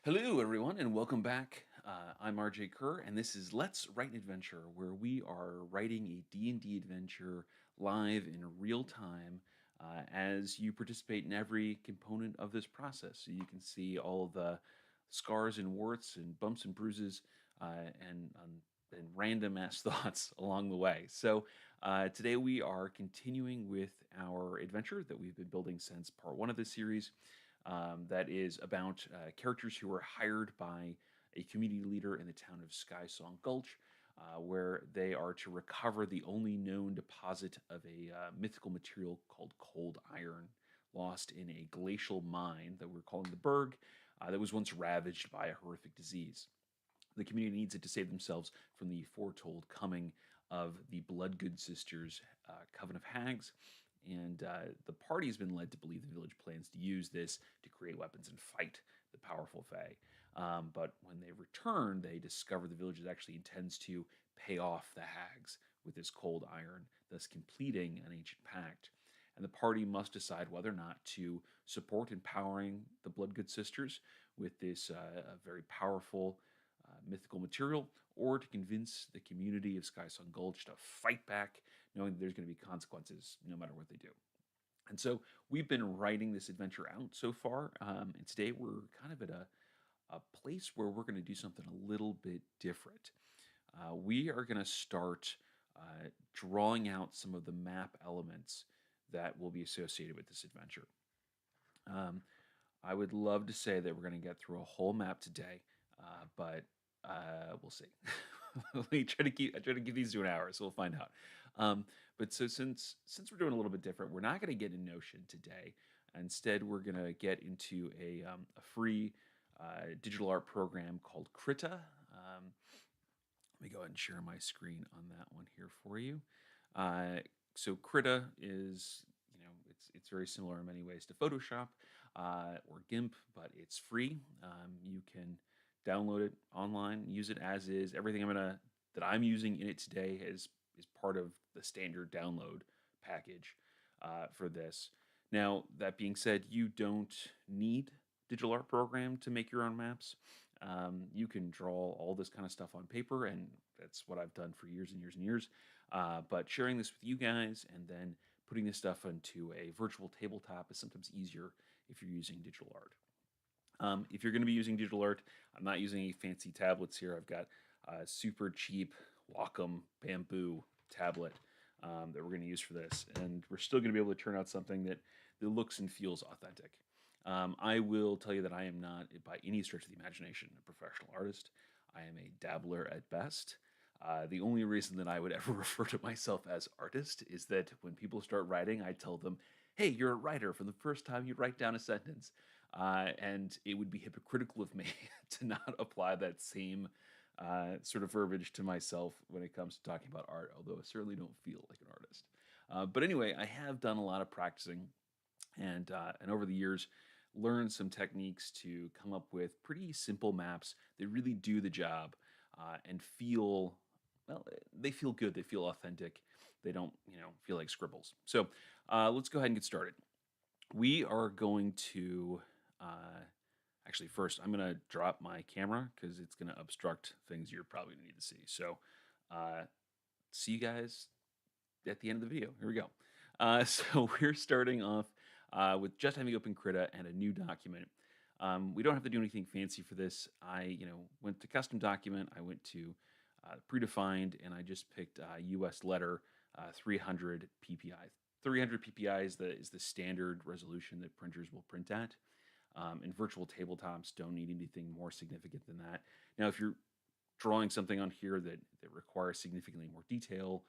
Hello, everyone, and welcome back. I'm RJ Kerr, and this is Let's Write an Adventure, where we are writing a D&D adventure live in real time as you participate in every component of this process. So you can see all the scars and warts and bumps and bruises and random ass thoughts along the way. So today we are continuing with our adventure that we've been building since part one of this series that is about characters who were hired by a community leader in the town of Sky Song Gulch, where they are to recover the only known deposit of a mythical material called cold iron, lost in a glacial mine that we're calling the Berg, that was once ravaged by a horrific disease. The community needs it to save themselves from the foretold coming of the Bloodgood Sisters' coven of hags. And the party has been led to believe the village plans to use this to create weapons and fight the powerful Fae. But when they return, they discover the village actually intends to pay off the hags with this cold iron, thus completing an ancient pact. And the party must decide whether or not to support empowering the Bloodgood Sisters with this very powerful mythical material, or to convince the community of Skysong Gulch to fight back, knowing that there's going to be consequences no matter what they do. And so we've been writing this adventure out so far, and today we're kind of at a place where we're going to do something a little bit different. We are going to start drawing out some of the map elements that will be associated with this adventure. Um, I would love to say that we're going to get through a whole map today, but we'll see. I try to give these to an hour, so we'll find out. But so since we're doing a little bit different, we're not going to get in Notion today. Instead, we're going to get into a free digital art program called Krita. Let me go ahead and share my screen on that one here for you. So Krita is, it's very similar in many ways to Photoshop or GIMP, but it's free. You can download it online, use it as is. Everything that I'm using in it today is part of the standard download package for this. Now, that being said, you don't need digital art program to make your own maps. You can draw all this kind of stuff on paper, and that's what I've done for years and years and years. But sharing this with you guys and then putting this stuff into a virtual tabletop is sometimes easier if you're using digital art. If you're going to be using digital art, I'm not using any fancy tablets here. I've got a super cheap Wacom bamboo tablet that we're going to use for this, and we're still going to be able to turn out something that looks and feels authentic. I will tell you that I am not, by any stretch of the imagination, a professional artist. I am a dabbler at best. The only reason that I would ever refer to myself as artist is that when people start writing, I tell them, "Hey, you're a writer from the first time you write down a sentence," and it would be hypocritical of me to not apply that same sort of verbiage to myself when it comes to talking about art. Although I certainly don't feel like an artist. But anyway, I have done a lot of practicing, and over the years learned some techniques to come up with pretty simple maps that really do the job and feel well. They feel good. They feel authentic. They don't, feel like scribbles. So let's go ahead and get started. We are going to uh, actually first. I'm going to drop my camera because it's going to obstruct things you're probably going to need to see. So uh, see you guys at the end of the video. Here we go. So we're starting off with just having open Krita and a new document. We don't have to do anything fancy for this. I, went to custom document. I went to predefined, and I just picked US letter 300 ppi. 300 ppi is the standard resolution that printers will print at. And virtual tabletops don't need anything more significant than that. Now, if you're drawing something on here that requires significantly more detail,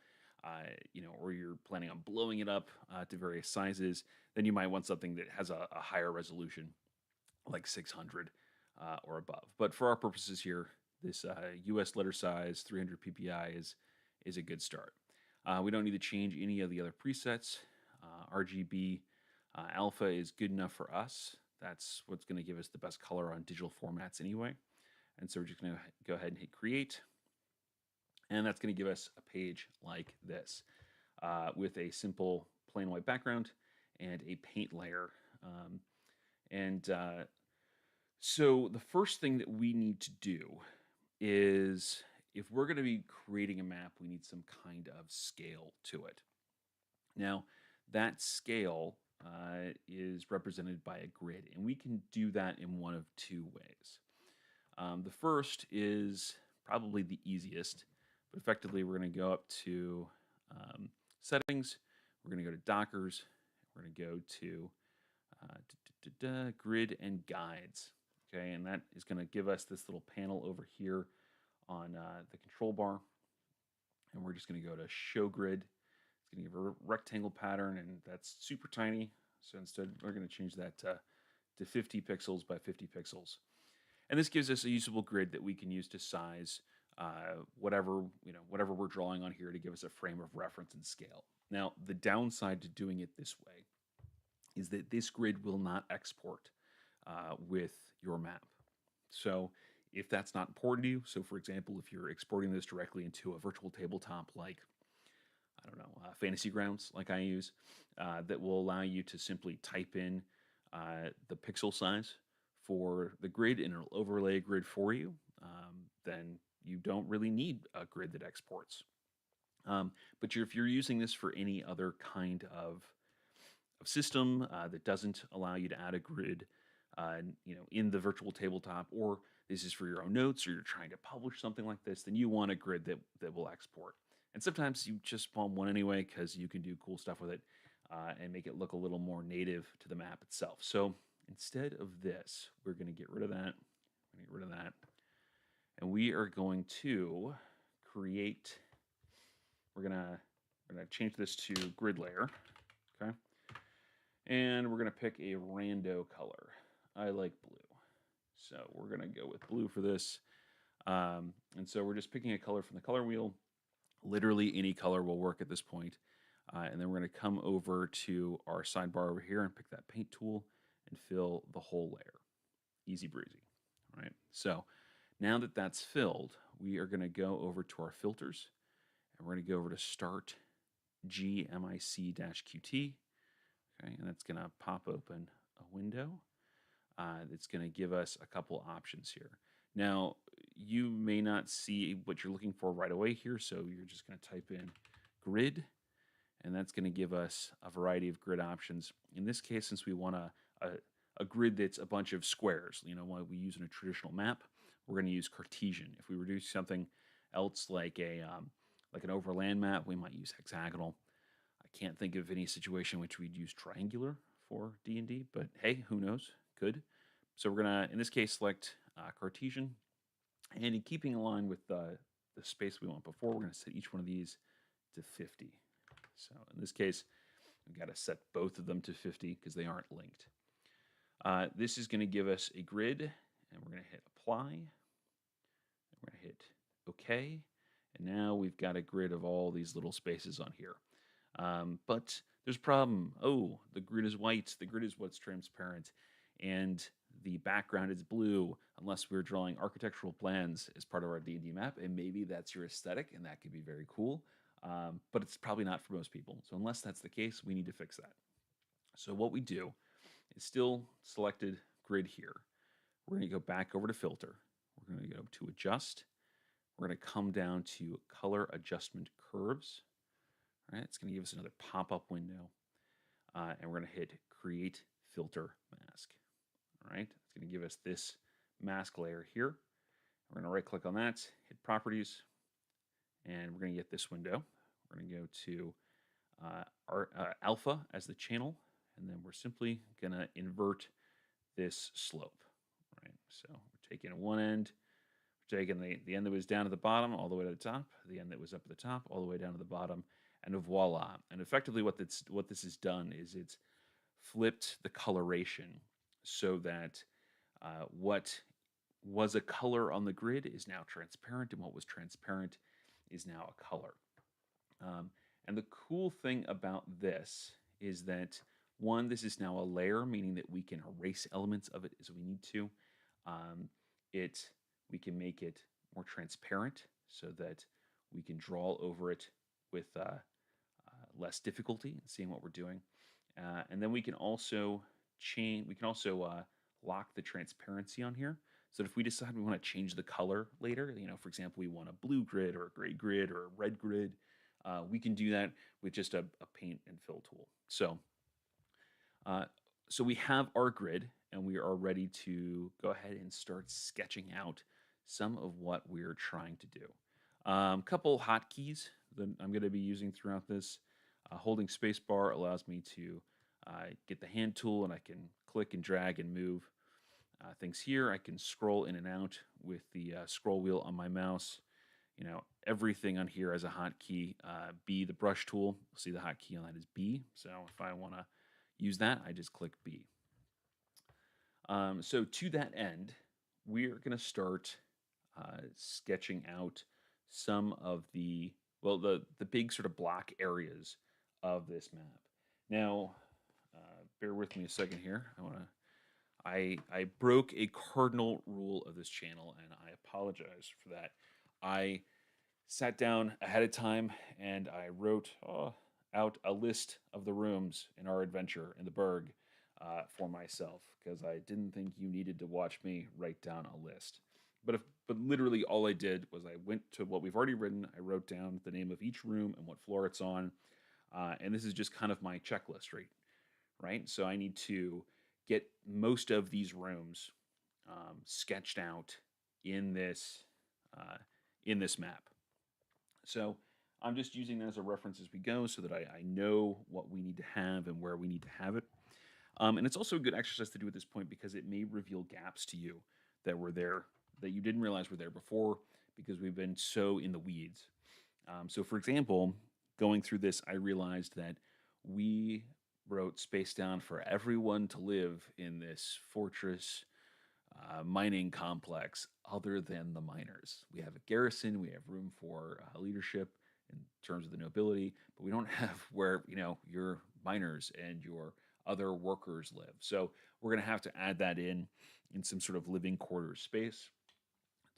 or you're planning on blowing it up to various sizes, then you might want something that has a higher resolution, like 600 or above. But for our purposes here, this US letter size 300 ppi is a good start. We don't need to change any of the other presets. RGB alpha is good enough for us. That's what's going to give us the best color on digital formats anyway. And so we're just going to go ahead and hit create. And that's going to give us a page like this with a simple plain white background and a paint layer. And So the first thing that we need to do is if we're going to be creating a map, we need some kind of scale to it. Now, that scale is represented by a grid, and we can do that in one of two ways. The first is probably the easiest, but effectively, we're going to go up to settings, we're going to go to Dockers, we're going to go to grid and guides. Okay, and that is going to give us this little panel over here on the control bar, and we're just going to go to show grid. It's going to give a rectangle pattern, and that's super tiny. So instead, we're going to change that to 50 pixels by 50 pixels. And this gives us a usable grid that we can use to size whatever we're drawing on here to give us a frame of reference and scale. Now, the downside to doing it this way is that this grid will not export with your map. So if that's not important to you, so for example, if you're exporting this directly into a virtual tabletop like, I don't know, Fantasy Grounds, like I use, that will allow you to simply type in the pixel size for the grid and it'll overlay a grid for you, then you don't really need a grid that exports. But if you're using this for any other kind of system that doesn't allow you to add a grid, in the virtual tabletop, or this is for your own notes, or you're trying to publish something like this, then you want a grid that will export. And sometimes you just want one anyway because you can do cool stuff with it and make it look a little more native to the map itself. So instead of this, we're going to get rid of that. Get rid of that, and we are going to create. We're gonna change this to grid layer. Okay. And we're going to pick a rando color. I like blue. So we're going to go with blue for this. And so we're just picking a color from the color wheel. Literally any color will work at this point. And then we're going to come over to our sidebar over here and pick that paint tool and fill the whole layer. Easy breezy. All right. So now that that's filled, we are going to go over to our filters and we're going to go over to Start GMIC-QT. Okay, and that's going to pop open a window that's going to give us a couple options here. Now, you may not see what you're looking for right away here, so you're just going to type in grid, and that's going to give us a variety of grid options. In this case, since we want a grid that's a bunch of squares, what we use in a traditional map, we're going to use Cartesian. If we were doing something else like an overland map, we might use hexagonal. I can't think of any situation in which we'd use triangular for D&D, but hey, who knows? Could. So we're going to, in this case, select Cartesian. And in keeping in line with the space we want before, we're going to set each one of these to 50. So in this case, we've got to set both of them to 50 because they aren't linked. This is going to give us a grid, and we're going to hit Apply. And we're going to hit OK. And now we've got a grid of all these little spaces on here. But there's a problem. Oh, the grid is white. The grid is what's transparent. And the background is blue, unless we're drawing architectural plans as part of our D&D map. And maybe that's your aesthetic, and that could be very cool. But it's probably not for most people. So unless that's the case, we need to fix that. So what we do is still selected grid here. We're going to go back over to Filter. We're going to go to Adjust. We're going to come down to Color Adjustment Curves. All right, it's going to give us another pop-up window. And we're going to hit Create Filter Mask. All right, it's going to give us this mask layer here. We're going to right-click on that, hit Properties, and we're going to get this window. We're going to go to our Alpha as the channel, and then we're simply going to invert this slope. All right, so we're taking one end, we're taking the end that was down at the bottom all the way to the top, the end that was up at the top all the way down to the bottom, and voila. And effectively what this has done is it's flipped the coloration so that what was a color on the grid is now transparent, and what was transparent is now a color. And the cool thing about this is that, one, this is now a layer, meaning that we can erase elements of it as we need to. We can make it more transparent so that we can draw over it with less difficulty in seeing what we're doing. And then we can also lock the transparency on here. So that if we decide we want to change the color later, for example, we want a blue grid or a gray grid or a red grid, we can do that with just a paint and fill tool. Uh, so we have our grid and we are ready to go ahead and start sketching out some of what we're trying to do. Couple hotkeys that I'm going to be using throughout this. Holding spacebar allows me to get the hand tool and I can click and drag and move things here. I can scroll in and out with the scroll wheel on my mouse. Everything on here has a hotkey. B, the brush tool. See the hotkey on that is B. So if I want to use that, I just click B. So to that end, we're going to start sketching out some of the big sort of block areas of this map. Now, bear with me a second here. I broke a cardinal rule of this channel, and I apologize for that. I sat down ahead of time and I wrote out a list of the rooms in our adventure in the Berg for myself because I didn't think you needed to watch me write down a list. But literally all I did was I went to what we've already written. I wrote down the name of each room and what floor it's on, and this is just kind of my checklist, right? So I need to get most of these rooms sketched out in this map. So I'm just using that as a reference as we go so that I know what we need to have and where we need to have it. And it's also a good exercise to do at this point because it may reveal gaps to you that were there that you didn't realize were there before because we've been so in the weeds. So for example, going through this, I realized that we wrote space down for everyone to live in this fortress mining complex other than the miners. We have a garrison, we have room for leadership in terms of the nobility, but we don't have where, your miners and your other workers live. So we're going to have to add that in some sort of living quarters space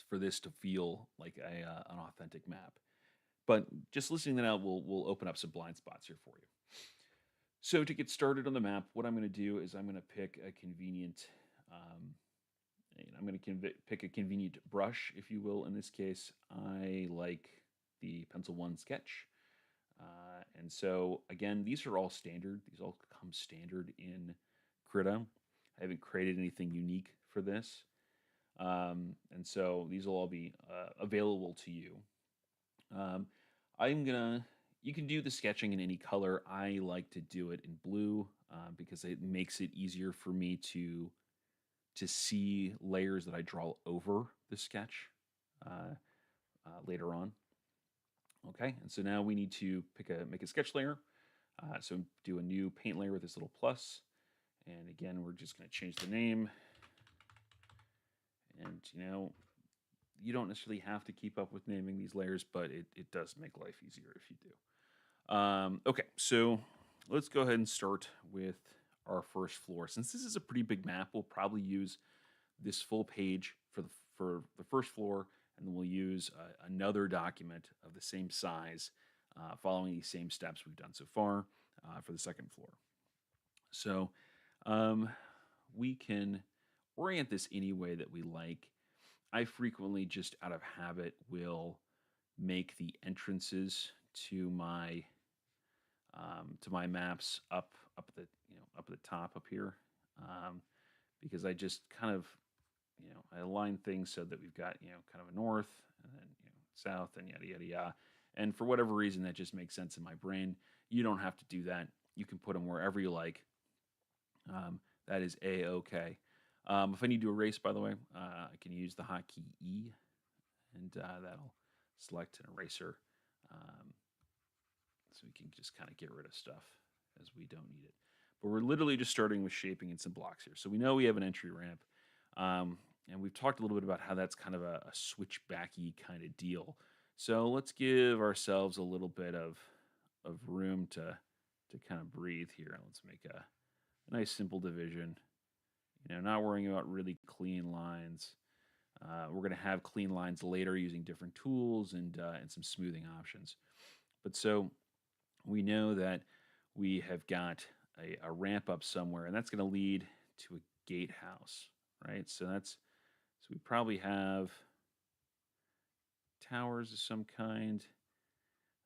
for this to feel like an authentic map. But just listing that out will open up some blind spots here for you. So to get started on the map, what I'm going to do is I'm going to pick a convenient pick a convenient brush, if you will. In this case, I like the Pencil 1 sketch. And so, again, these are all standard. These all come standard in Krita. I haven't created anything unique for this. And so these will all be available to you. You can do the sketching in any color. I like to do it in blue because it makes it easier for me to see layers that I draw over the sketch later on. Okay, and so now we need to make a sketch layer. So do a new paint layer with this little plus. And again, we're just going to change the name. And, you don't necessarily have to keep up with naming these layers, but it does make life easier if you do. Okay, so let's go ahead and start with our first floor. Since this is a pretty big map, we'll probably use this full page for the first floor, and then we'll use another document of the same size following these same steps we've done so far for the second floor. So we can orient this any way that we like. I frequently, just out of habit, will make the entrances to my maps up at the top up here, because I just kind of I align things so that we've got kind of a north and then south and yada yada yada. And for whatever reason, that just makes sense in my brain. You don't have to do that. You can put them wherever you like. That is a-okay. If I need to erase, by the way, I can use the hotkey E, and that'll select an eraser. So we can just kind of get rid of stuff as we don't need it. But we're literally just starting with shaping in some blocks here. So we know we have an entry ramp. And we've talked a little bit about how that's kind of a switchbacky kind of deal. So let's give ourselves a little bit of room to kind of breathe here. Let's make a nice simple division. Not worrying about really clean lines. We're going to have clean lines later using different tools and some smoothing options. But so we know that we have got a ramp up somewhere, and that's going to lead to a gatehouse. right? So we probably have towers of some kind.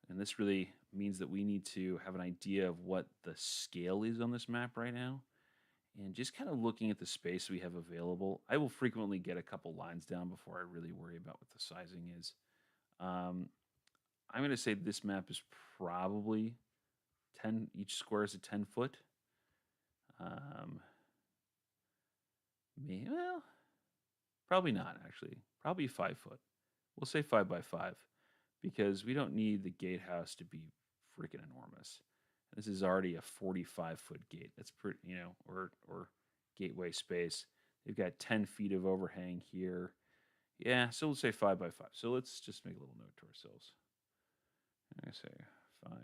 And this really means that we need to have an idea of what the scale is on this map right now. And just kind of looking at the space we have available, I will frequently get a couple lines down before I really worry about what the sizing is. Um, I'm going to say this map is probably 10, each square is a 10 foot. Um, well, probably not actually. Probably 5 foot. We'll say 5 by 5 because we don't need the gatehouse to be freaking enormous. This is already a 45-foot gate. That's pretty, or gateway space. They've got 10 feet of overhang here. Yeah, so let's say 5 by 5. So let's just make a little note to ourselves. I say 5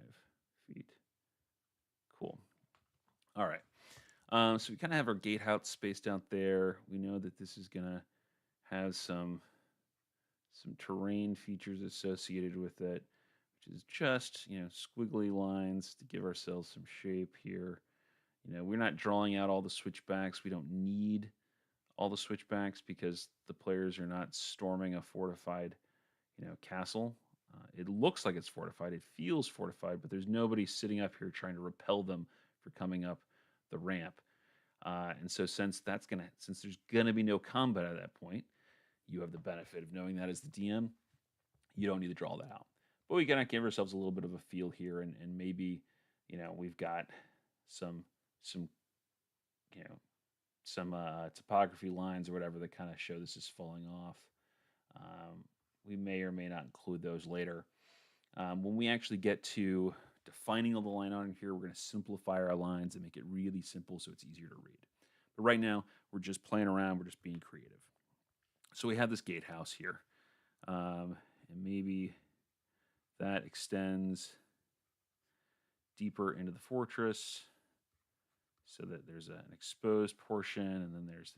feet. Cool. All right. So we kind of have our gatehouse spaced out there. We know that this is gonna have some terrain features associated with it, which is just squiggly lines to give ourselves some shape here. We're not drawing out all the switchbacks. We don't need all the switchbacks because the players are not storming a fortified, castle. It looks like it's fortified. It feels fortified, but there's nobody sitting up here trying to repel them for coming up the ramp. And so since there's gonna be no combat at that point, you have the benefit of knowing that as the DM. You don't need to draw that out. But we gotta give ourselves a little bit of a feel here, and maybe, we've got some some you know some topography lines or whatever that kind of show this is falling off. We may or may not include those later. When we actually get to defining all the line on here, we're going to simplify our lines and make it really simple so it's easier to read. But right now, we're just playing around. We're just being creative. So we have this gatehouse here. And maybe that extends deeper into the fortress so that there's an exposed portion, and then there's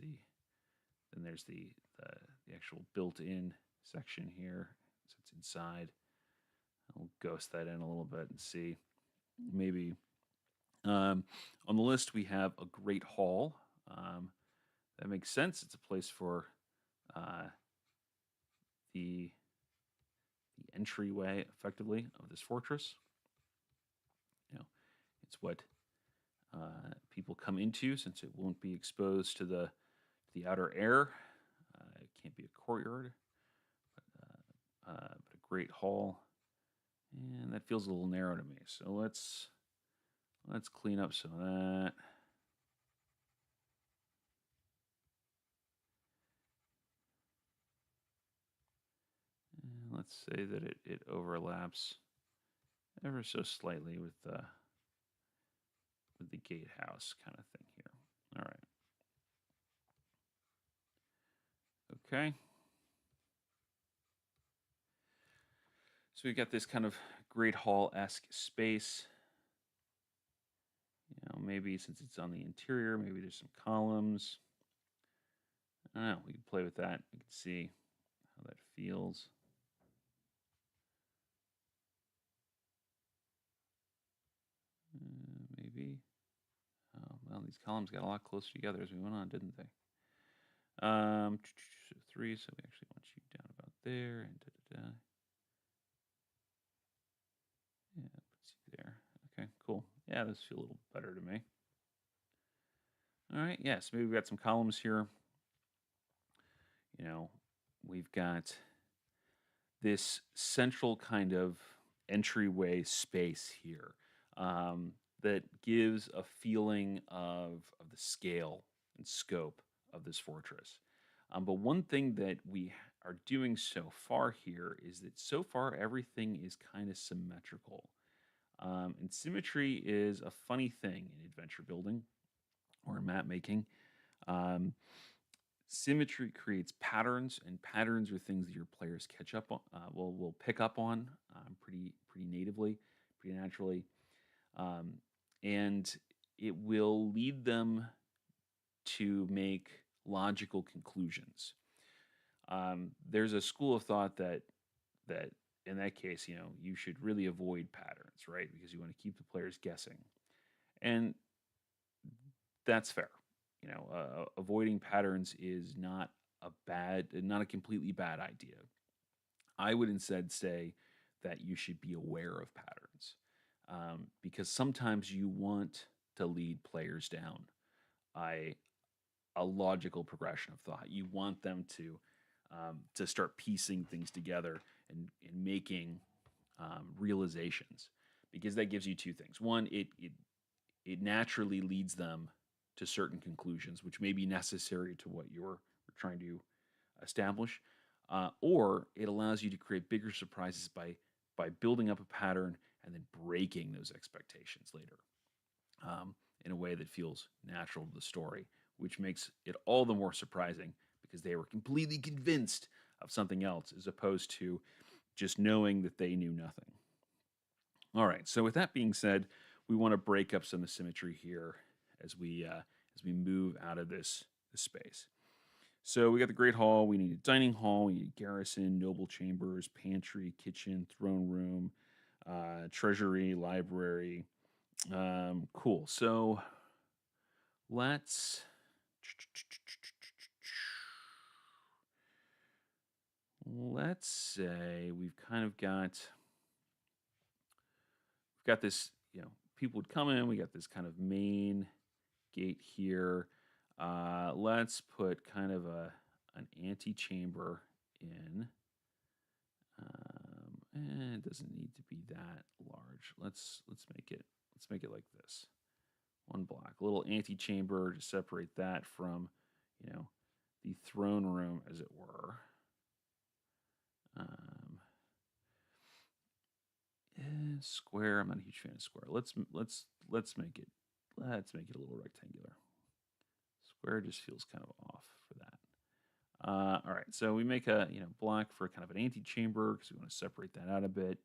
the actual built-in section here, so it's inside. I'll ghost that in a little bit and see. Maybe on the list we have a great hall. That makes sense. It's a place for the entryway, effectively, of this fortress. It's what people come into, since it won't be exposed to the outer air. It can't be a courtyard, but a great hall, and that feels a little narrow to me. So let's clean up some of that. And let's say that it overlaps ever so slightly with the gatehouse kind of thing here. All right. Okay. So we've got this kind of great hall-esque space. Maybe since it's on the interior, maybe there's some columns. I don't know. We can play with that. We can see how that feels. Maybe. Oh, well, these columns got a lot closer together as we went on, didn't they? 3, so we actually want you down about there, and da-da-da. Yeah, puts you there. Okay, cool. Yeah, this feels a little better to me. All right, yeah, so maybe we've got some columns here. We've got this central kind of entryway space here that gives a feeling of the scale and scope of this fortress. But one thing that we are doing so far here is that so far everything is kind of symmetrical. And symmetry is a funny thing in adventure building or in map making. Symmetry creates patterns, and patterns are things that your players catch up on, will pick up on pretty natively, pretty naturally, and it will lead them to make logical conclusions. There's a school of thought that in that case, you should really avoid patterns, right? Because you want to keep the players guessing, and that's fair. avoiding patterns is not a completely bad idea. I would instead say that you should be aware of patterns, because sometimes you want to lead players down a, a logical progression of thought. You want them to start piecing things together and making realizations, because that gives you two things. One, it naturally leads them to certain conclusions, which may be necessary to what you're trying to establish, or it allows you to create bigger surprises by building up a pattern and then breaking those expectations later, in a way that feels natural to the story, which makes it all the more surprising because they were completely convinced of something else as opposed to just knowing that they knew nothing. All right. So with that being said, we want to break up some of the symmetry here as we move out of this space. So we got the Great Hall. We need a dining hall. We need a garrison, noble chambers, pantry, kitchen, throne room, treasury, library. Cool. So let's let's say we've got this. People would come in. We got this kind of main gate here. Let's put kind of an antechamber in. And it doesn't need to be that large. Let's make it like this. One block, a little antechamber to separate that from, the throne room, as it were. Square. I'm not a huge fan of square. Let's make it a little rectangular. Square just feels kind of off for that. All right, so we make a block for kind of an antechamber because we want to separate that out a bit,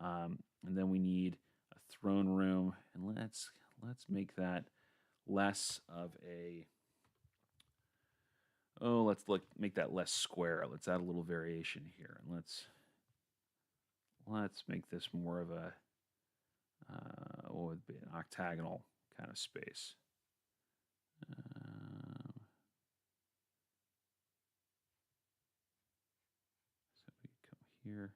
and then we need a throne room, and let's make that less of a make that less square. Let's add a little variation here, and let's make this more of a what would be an octagonal kind of space. So we come here,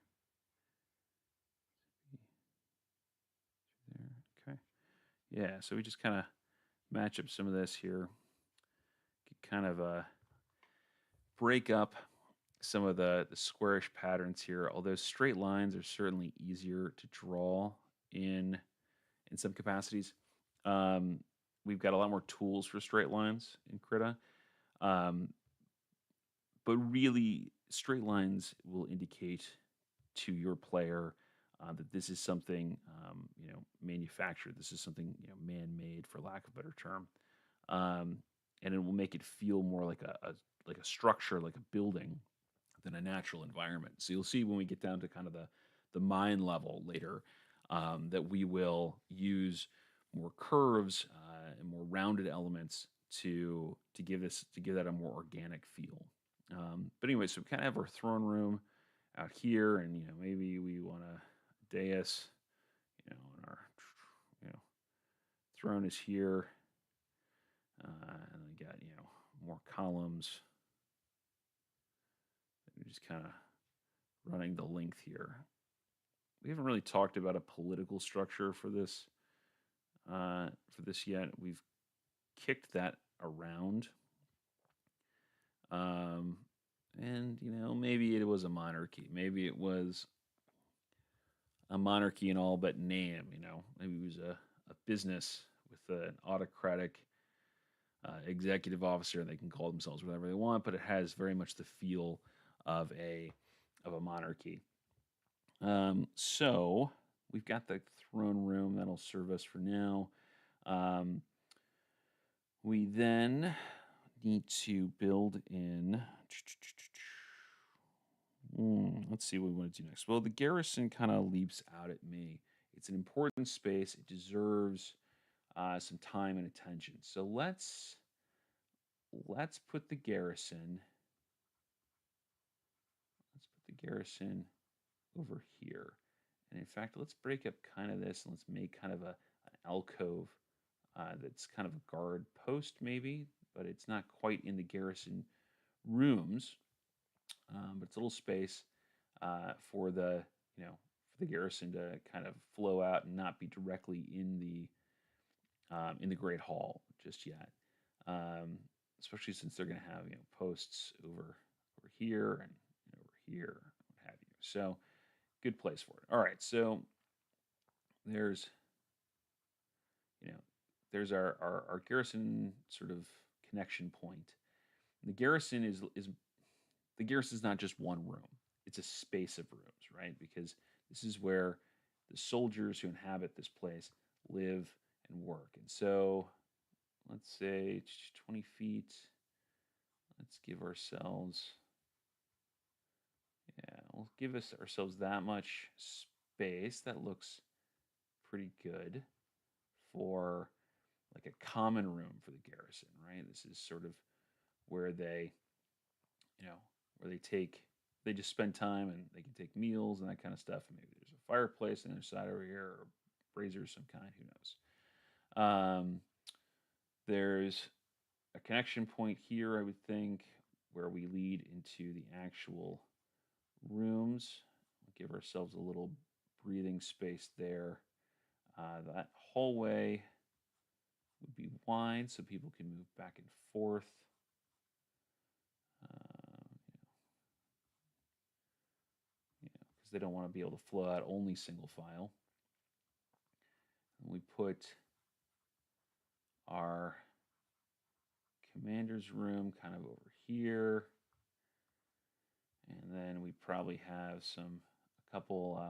there, okay, yeah. So we just kind of match up some of this here, kind of break up some of the squarish patterns here. Although straight lines are certainly easier to draw in some capacities. Um, we've got a lot more tools for straight lines in Krita. Um, but really, straight lines will indicate to your player that this is something manufactured. This is something man-made, for lack of a better term, and it will make it feel more like a structure, like a building, than a natural environment. So you'll see when we get down to kind of the mine level later, that we will use more curves and more rounded elements to give that a more organic feel. But anyway, so we kind of have our throne room out here, and maybe we want a dais, and our throne is here, and we got more columns. We're just kind of running the length here. We haven't really talked about a political structure for this yet. We've kicked that around, and maybe it was a monarchy. Maybe it was a monarchy in all but name. Maybe it was a business with an autocratic executive officer, and they can call themselves whatever they want, but it has very much the feel of a monarchy. So we've got the throne room that'll serve us for now. We then need to build in. Let's see what we want to do next. Well, the garrison kind of leaps out at me. It's an important space. It deserves some time and attention. So let's put the garrison. Let's put the garrison over here. And in fact, let's break up kind of this, and let's make kind of an alcove that's kind of a guard post, maybe. but it's not quite in the garrison rooms. But it's a little space for the garrison to kind of flow out and not be directly in the Great Hall just yet. Um, Especially since they're going to have posts over here and over here, what have you. So good place for it. All right, so there's you know there's our garrison sort of connection point. The garrison is the garrison is not just one room; it's a space of rooms, right? Because this is where the soldiers who inhabit this place live and work. And so, let's say 20 feet. Let's give ourselves, yeah, we'll give us ourselves that much space. That looks pretty good for like a common room for the garrison, right? This is sort of where you know, where they just spend time and they can take meals and that kind of stuff. And maybe there's a fireplace on the other side over here or brazier of some kind, who knows. There's a connection point here, I would think, where we lead into the actual rooms. We'll give ourselves a little breathing space there. That hallway would be wide so people can move back and forth. Because they don't want to be able to flow out only single file. And we put our commander's room kind of over here. And then we probably have a couple,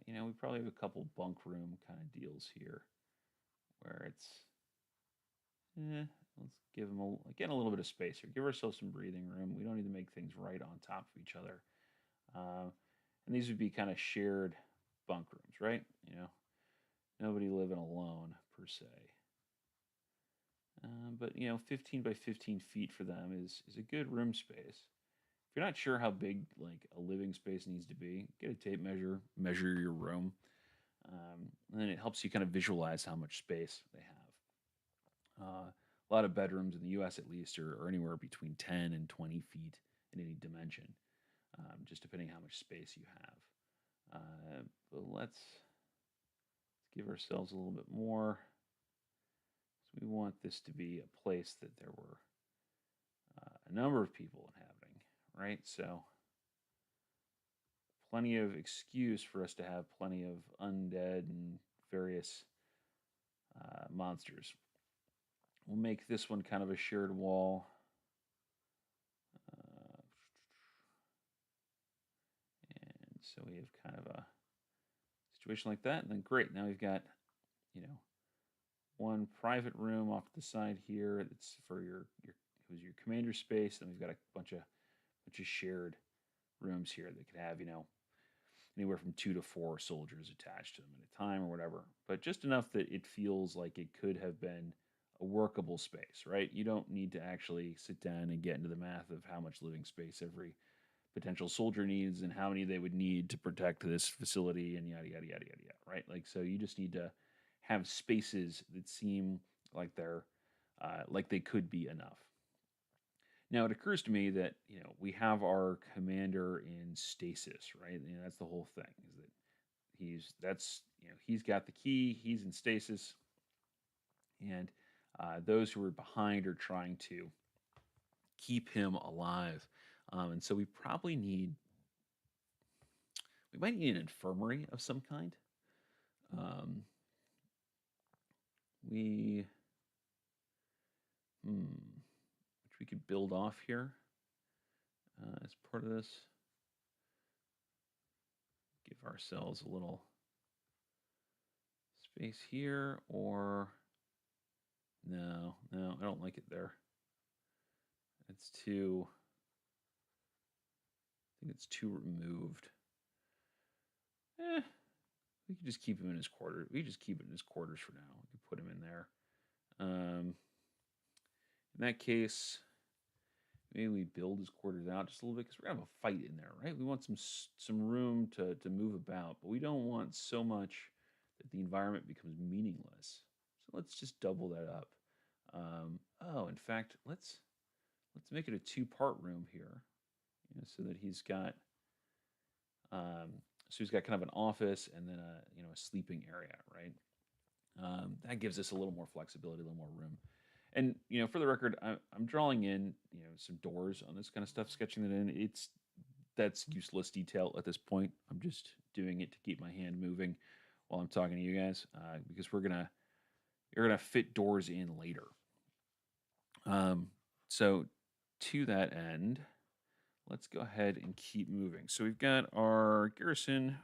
we probably have a couple bunk room kind of deals here where let's give them again a little bit of space here. Give ourselves some breathing room. We don't need to make things right on top of each other. And these would be kind of shared bunk rooms, right? Nobody living alone per se. But 15 by 15 feet for them is a good room space. If you're not sure how big like a living space needs to be, get a tape measure, measure your room, and then it helps you kind of visualize how much space they have. A lot of bedrooms in the U.S. at least are anywhere between 10 and 20 feet in any dimension, just depending how much space you have. But let's give ourselves a little bit more. So we want this to be a place that there were a number of people inhabiting, right? So plenty of excuse for us to have plenty of undead and various monsters. We'll make this one kind of a shared wall. And so we have kind of a situation like that. And then great, now we've got, one private room off to the side here that's for who's your commander space. Then we've got a bunch of shared rooms here that could have, anywhere from 2 to 4 soldiers attached to them at a time or whatever. But just enough that it feels like it could have been a workable space, right? You don't need to actually sit down and get into the math of how much living space every potential soldier needs and how many they would need to protect this facility and yada yada yada yada yada, right? Like, so you just need to have spaces that seem like they're like they could be enough. Now it occurs to me that we have our commander in stasis, right? That's the whole thing. Is that he's got the key. He's in stasis, and those who are behind are trying to keep him alive. And so we might need an infirmary of some kind. Which we could build off here as part of this. Give ourselves a little space here, or no, I don't like it there. It's too, I think it's too removed. We could just keep him in his quarters. We just keep it in his quarters for now. We could put him in there. In that case, maybe we build his quarters out just a little bit because we're gonna have a fight in there, right? We want some room to move about, but we don't want so much that the environment becomes meaningless. So let's just double that up. Oh, in fact, let's make it a two-part room here, so that he's got kind of an office and then a sleeping area, right? That gives us a little more flexibility, a little more room. And for the record, I'm drawing in some doors on this kind of stuff, sketching that in. That's useless detail at this point. I'm just doing it to keep my hand moving while I'm talking to you guys, because you're gonna fit doors in later. So to that end, let's go ahead and keep moving. So we've got our garrison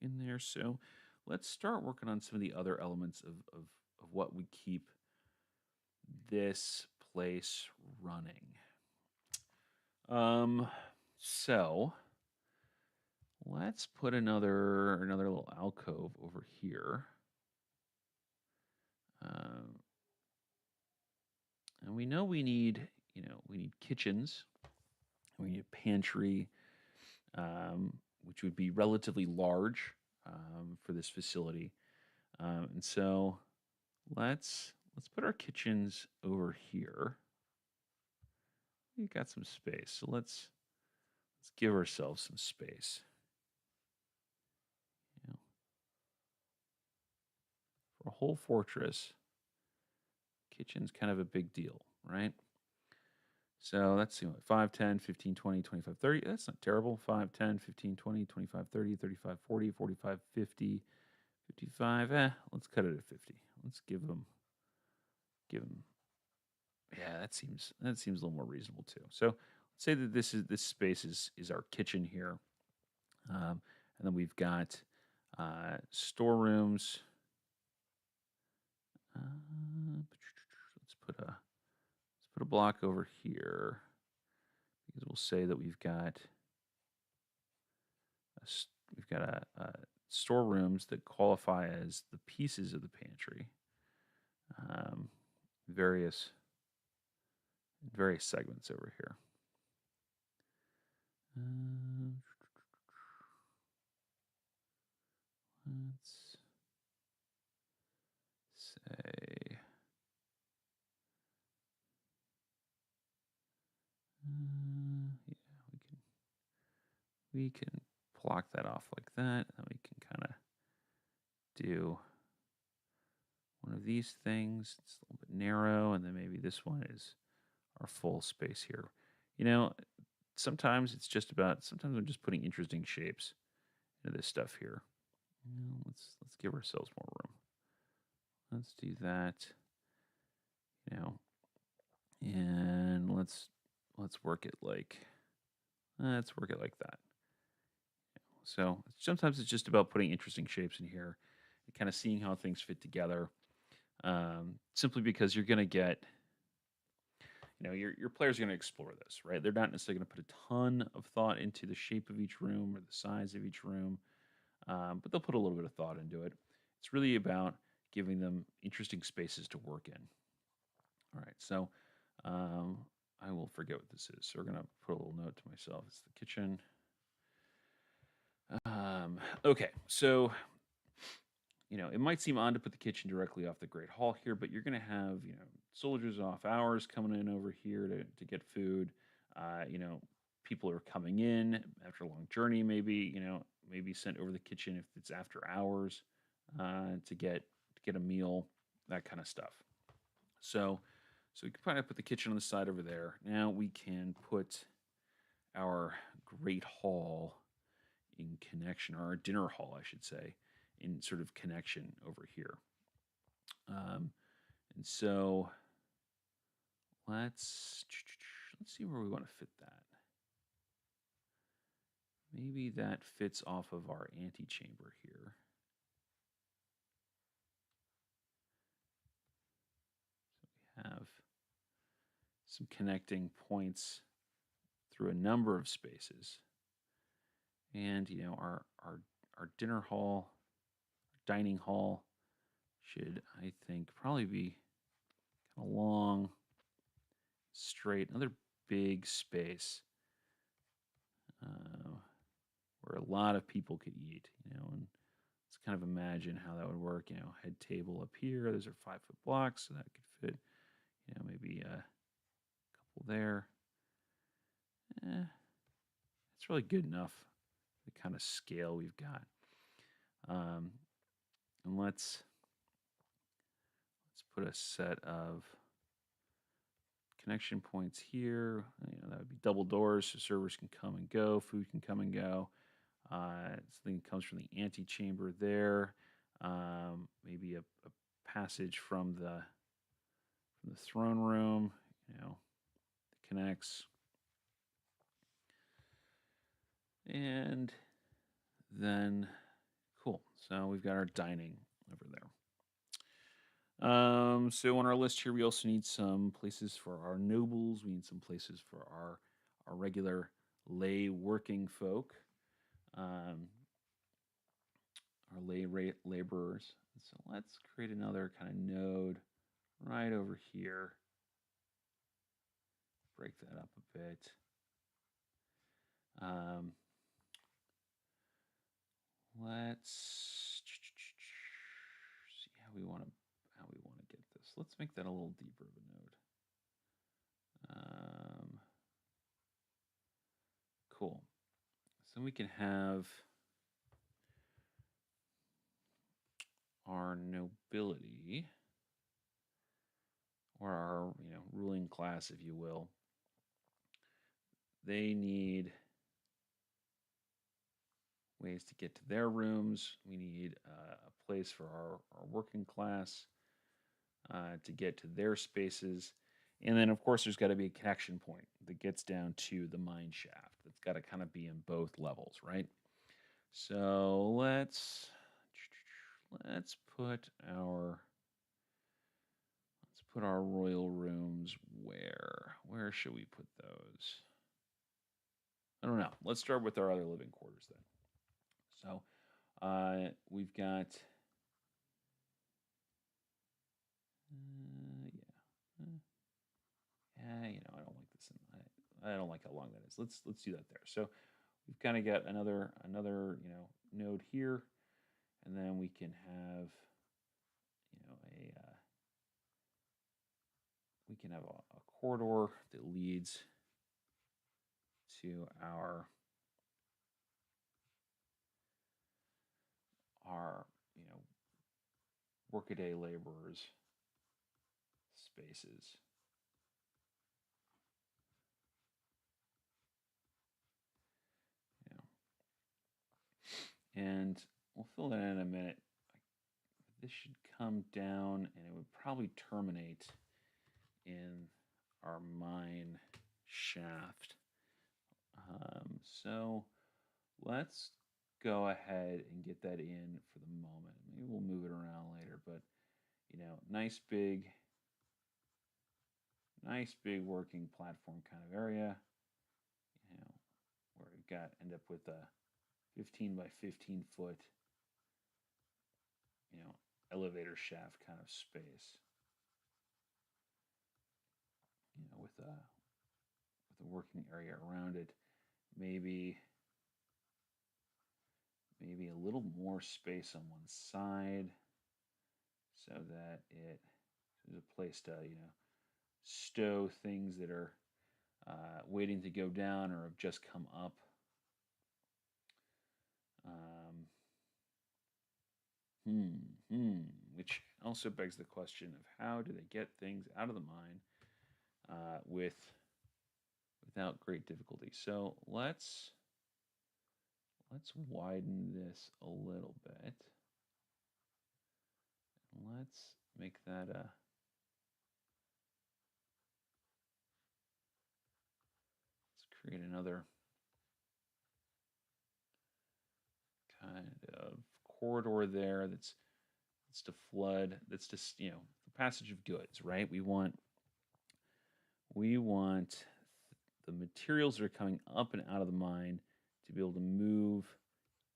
in there. So let's start working on some of the other elements of what would keep this place running. So let's put another little alcove over here. And we know we need kitchens. We need a pantry, which would be relatively large for this facility. And so let's put our kitchens over here. We've got some space, so let's give ourselves some space. For a whole fortress, kitchen's kind of a big deal, right? So let's see, 5, 10, 15, 20, 25, 30. That's not terrible. 5, 10, 15, 20, 25, 30, 35, 40, 45, 50, 55. Let's cut it at 50. Let's give them. Yeah, that seems a little more reasonable too. So let's say that this space is our kitchen here, and then we've got storerooms. Let's put a block over here, because we'll say that we've got storerooms that qualify as the pieces of the pantry. Various segments over here. Let's say yeah, we can block that off like that, and we can kind of do one of these things. It's a little bit narrow, and then maybe this one is our full space here. Sometimes I'm just putting interesting shapes into this stuff here. Let's give ourselves more room. Let's do that. And let's work it like that. So sometimes it's just about putting interesting shapes in here and kind of seeing how things fit together. Simply because you're going to get, your players are going to explore this, right? They're not necessarily going to put a ton of thought into the shape of each room or the size of each room, but they'll put a little bit of thought into it. It's really about giving them interesting spaces to work in. All right, so I will forget what this is. So we're going to put a little note to myself. It's the kitchen. Okay, so it might seem odd to put the kitchen directly off the Great Hall here, but you're going to have soldiers off hours coming in over here to get food. People are coming in after a long journey, maybe sent over the kitchen if it's after hours to get a meal, that kind of stuff. So we can probably put the kitchen on the side over there. Now we can put our Great Hall in connection, or our dinner hall, I should say, in sort of connection over here. And so let's see where we want to fit that. Maybe that fits off of our antechamber here. So we have some connecting points through a number of spaces. And our dinner hall, dining hall should, I think, probably be kind of long, straight, another big space where a lot of people could eat, and let's kind of imagine how that would work. Head table up here. Those are 5-foot blocks, so that could fit, maybe a couple there. It's really good enough, the kind of scale we've got. Um, and let's put a set of connection points here. That would be double doors, so servers can come and go, food can come and go. Something comes from the antechamber there. Maybe a passage from the throne room. Connects, and then cool. So we've got our dining over there. So on our list here, we also need some places for our nobles. We need some places for our regular lay working folk, our laborers. So let's create another kind of node right over here. Break that up a bit. Let's see how we want to get this. Let's make that a little deeper of a node. Cool. So we can have our nobility, or our ruling class, if you will. They need ways to get to their rooms. We need a place for our working class to get to their spaces. And then, of course, there's got to be a connection point that gets down to the mine shaft. That's got to kind of be in both levels, right? So let's put our royal rooms where? Where should we put those? I don't know. Let's start with our other living quarters then. So we've got I don't like this. I don't like how long that is. Let's do that there. So we've kind of got another node here, and then we can have a corridor that leads to our workaday laborers spaces. And we'll fill that in a minute. This should come down, and it would probably terminate in our mine shaft. So let's go ahead and get that in for the moment. Maybe we'll move it around later, but nice big working platform kind of area. Where we've got end up with a 15 by 15 foot elevator shaft kind of space. With a working area around it, maybe a little more space on one side, so that there's a place to stow things that are waiting to go down or have just come up. Which also begs the question of how do they get things out of the mine without great difficulty. So let's widen this a little bit. Let's make that let's create another kind of corridor there that's to flood, that's just the passage of goods, right? We want the materials that are coming up and out of the mine to be able to move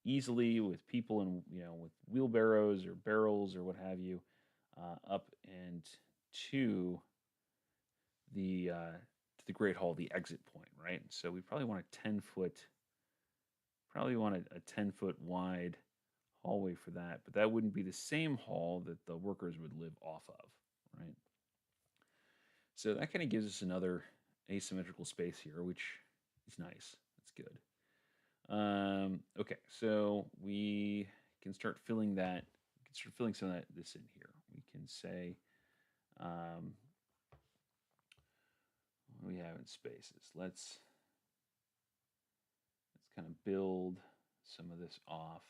easily with people and with wheelbarrows or barrels or what have you, up and to the Great Hall, the exit point, right? So we probably want a 10 foot wide hallway for that, but that wouldn't be the same hall that the workers would live off of, right? So that kind of gives us another asymmetrical space here, which is nice. That's good. Okay, so we can start filling that. We can start filling some of this in here. We can say, um, what do we have in spaces? Let's kind of build some of this off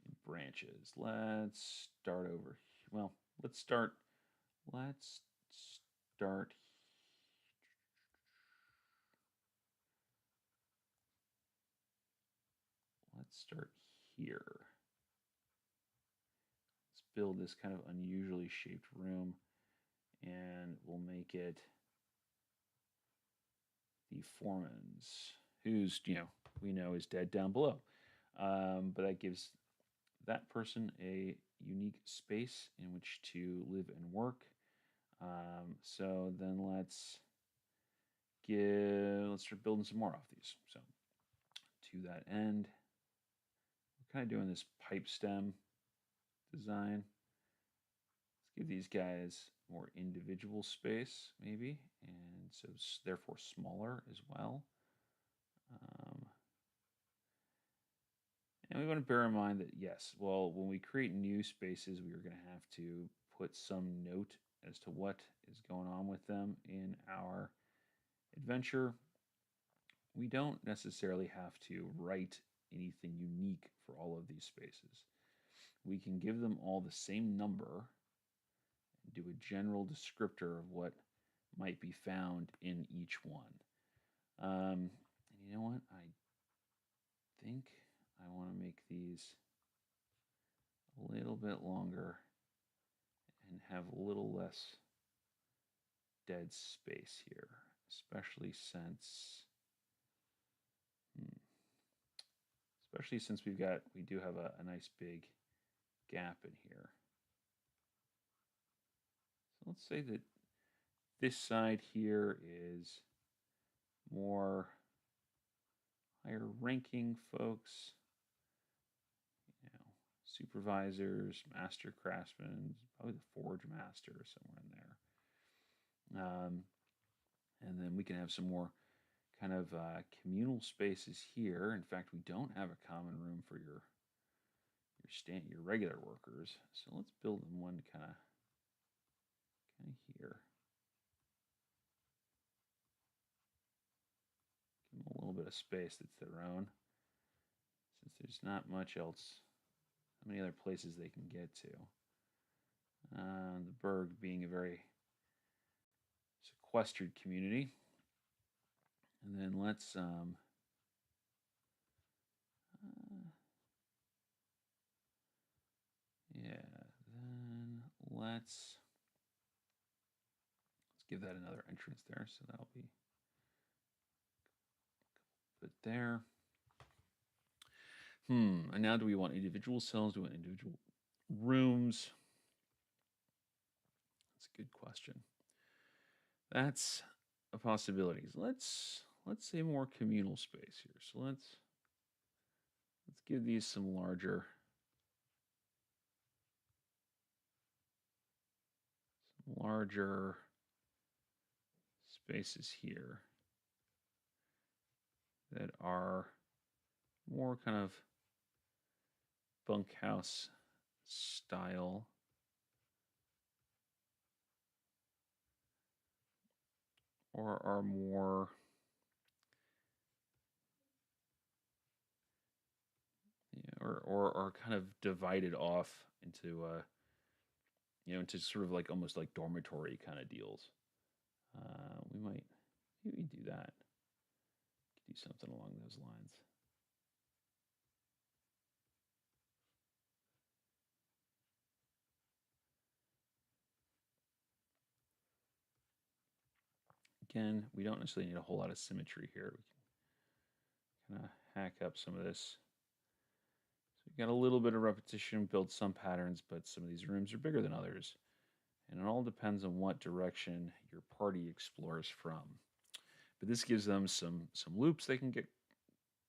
in branches. Let's start over. Well, let's start. Let's start. Let's start here. Let's build this kind of unusually shaped room, and we'll make it the foreman's, who's we know is dead down below. But that gives that person a unique space in which to live and work. So then let's start building some more off these. So to that end, we're kind of doing this pipe stem design. Let's give these guys more individual space, maybe, and so therefore smaller as well. Um, and we want to bear in mind that, yes, well, when we create new spaces, we are going to have to put some note as to what is going on with them in our adventure. We don't necessarily have to write anything unique for all of these spaces. We can give them all the same number and do a general descriptor of what might be found in each one. And you know what? I think I want to make these a little bit longer and have a little less dead space here, especially since we do have a nice big gap in here. So let's say that this side here is more higher ranking folks, supervisors, master craftsmen, probably the forge master somewhere in there. And then we can have some more kind of communal spaces here. In fact, we don't have a common room for your regular workers. So let's build them one kind of here. Give them a little bit of space that's their own, since there's not much else, not many other places they can get to. The Berg being a very sequestered community. And then let's then let's give that another entrance there. So that'll be put there. And now do we want individual cells? Do we want individual rooms? That's a good question. That's a possibility. Let's say more communal space here. So let's give these some larger spaces here that are more kind of bunkhouse style. Or are more or are kind of divided off into into sort of like almost like dormitory kind of deals. We might maybe do that. Do something along those lines. Again, we don't necessarily need a whole lot of symmetry here. We can kind of hack up some of this. So we got a little bit of repetition, build some patterns, but some of these rooms are bigger than others. And it all depends on what direction your party explores from. But this gives them some loops they can get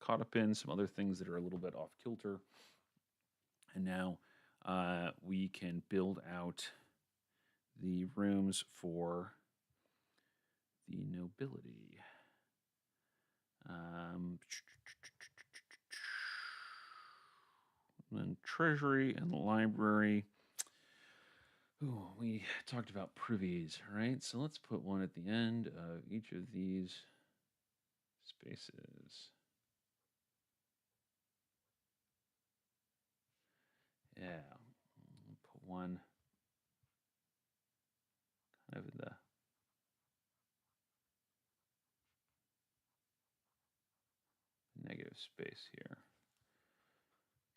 caught up in, some other things that are a little bit off kilter. And now we can build out the rooms for the nobility. Then treasury and library. Ooh, we talked about privies, right? So let's put one at the end of each of these spaces. Yeah, put one kind of in the negative space here.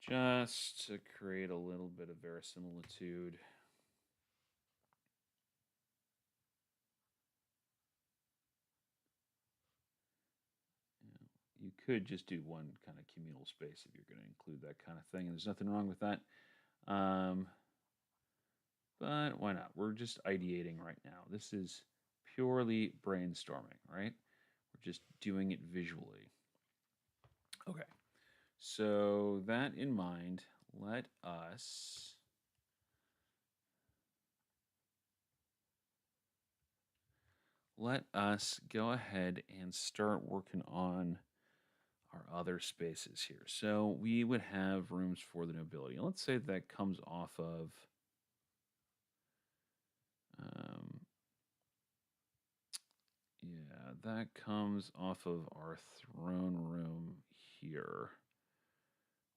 Just to create a little bit of verisimilitude. You could just do one kind of communal space if you're going to include that kind of thing, and there's nothing wrong with that. But why not? We're just ideating right now. This is purely brainstorming, right? We're just doing it visually. Okay. So that in mind, let us go ahead and start working on our other spaces here. So we would have rooms for the nobility. Let's say that comes off of um, yeah, that comes off of our throne room here.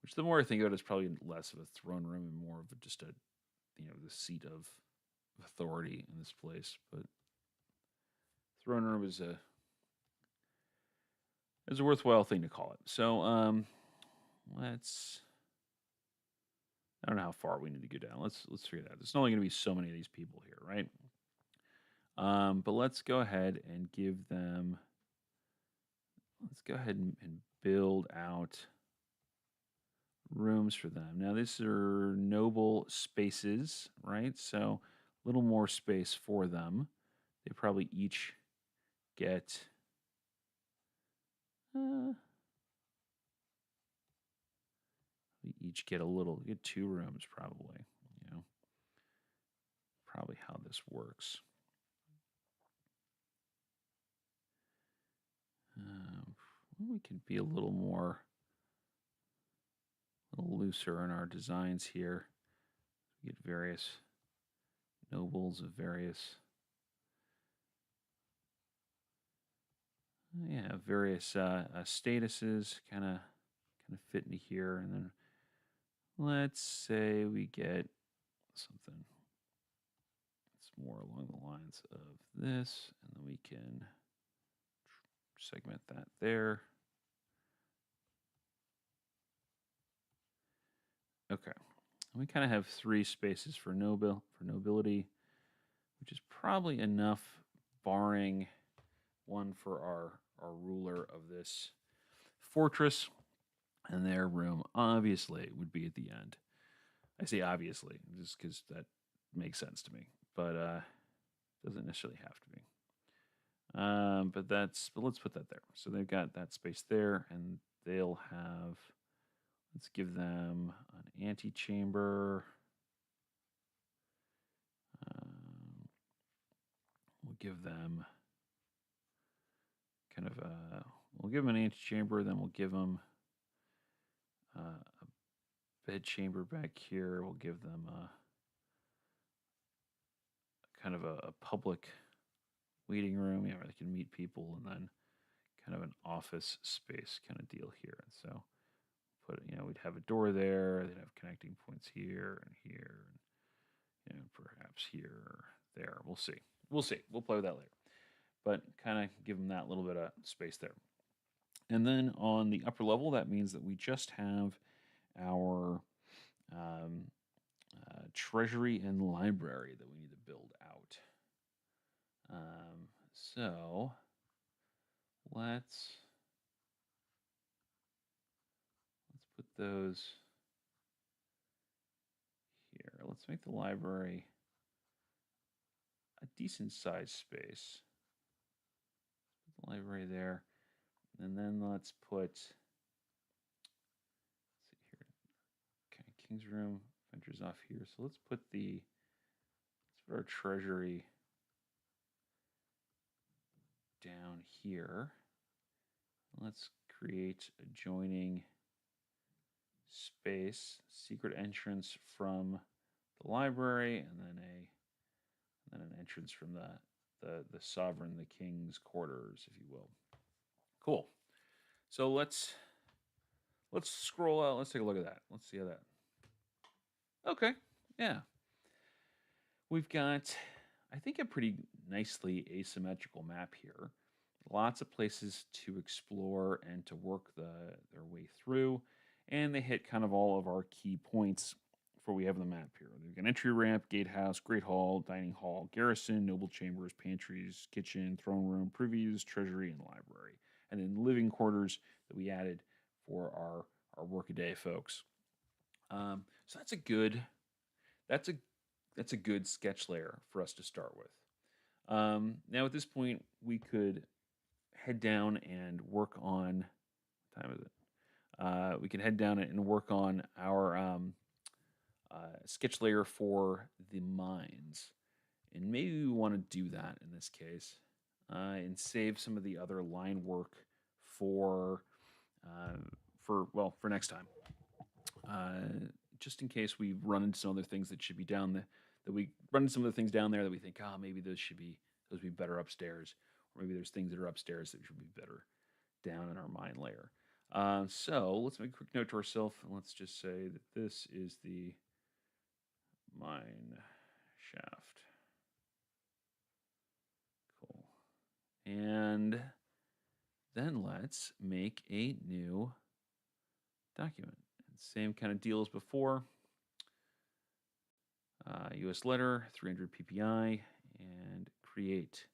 Which the more I think about it, is probably less of a throne room and more of just a, the seat of authority in this place. But throne room is a worthwhile thing to call it. So let's. I don't know how far we need to go down. Let's figure it out. There's only going to be so many of these people here, right? But let's go ahead and give them. Let's go ahead and build out rooms for them. Now, these are noble spaces, right? So a little more space for them. They probably each get. We each get a little. Get 2 rooms, probably. Probably how this works. We can be a little looser in our designs here. We get various nobles of various, various statuses kind of fit into here, and then let's say we get something that's more along the lines of this, and then we can segment that there. Okay, we kind of have 3 spaces for nobility, which is probably enough, barring one for our ruler of this fortress, and their room obviously would be at the end. I say obviously just because that makes sense to me, but doesn't necessarily have to be. But let's put that there. So they've got that space there, and they'll have. Let's give them an antechamber. We'll give them kind of a. We'll give them an antechamber, then we'll give them a bed chamber back here. We'll give them a kind of a public waiting room, where they can meet people, and then kind of an office space kind of deal here. And so, we'd have a door there. They'd have connecting points here and here, and perhaps here or there. We'll see. We'll see. We'll play with that later. But kind of give them that little bit of space there. And then on the upper level, that means that we just have our treasury and library that we need to build out. So let's put those here. Let's make the library a decent sized space. Put the library there. And then let's see here. King's Room. Ventures off here. So let's put our treasury down here. Let's create a joining space, secret entrance from the library, and then an entrance from the sovereign, the king's quarters, if you will. Cool. So let's scroll out. Let's take a look at that. Let's see how that. Okay. Yeah. We've got, I think, a pretty nicely asymmetrical map here. Lots of places to explore and to work their way through, and they hit kind of all of our key points for we have the map here. We've got entry ramp, gatehouse, great hall, dining hall, garrison, noble chambers, pantries, kitchen, throne room, privies, treasury, and library, and then living quarters that we added for our workaday folks. So that's a good sketch layer for us to start with. Now at this point, we could head down and work on. What time is it? We can head down and work on our sketch layer for the mines, and maybe we want to do that in this case, and save some of the other line work for for next time. Just in case we run into some other things that should be down there, that we run into some of the things down there that we think, maybe those would be better upstairs, or maybe there's things that are upstairs that should be better down in our mine layer. So let's make a quick note to ourselves, and let's just say that this is the mine shaft. Cool. And then let's make a new document. Same kind of deal as before. US letter, 300 PPI, and create.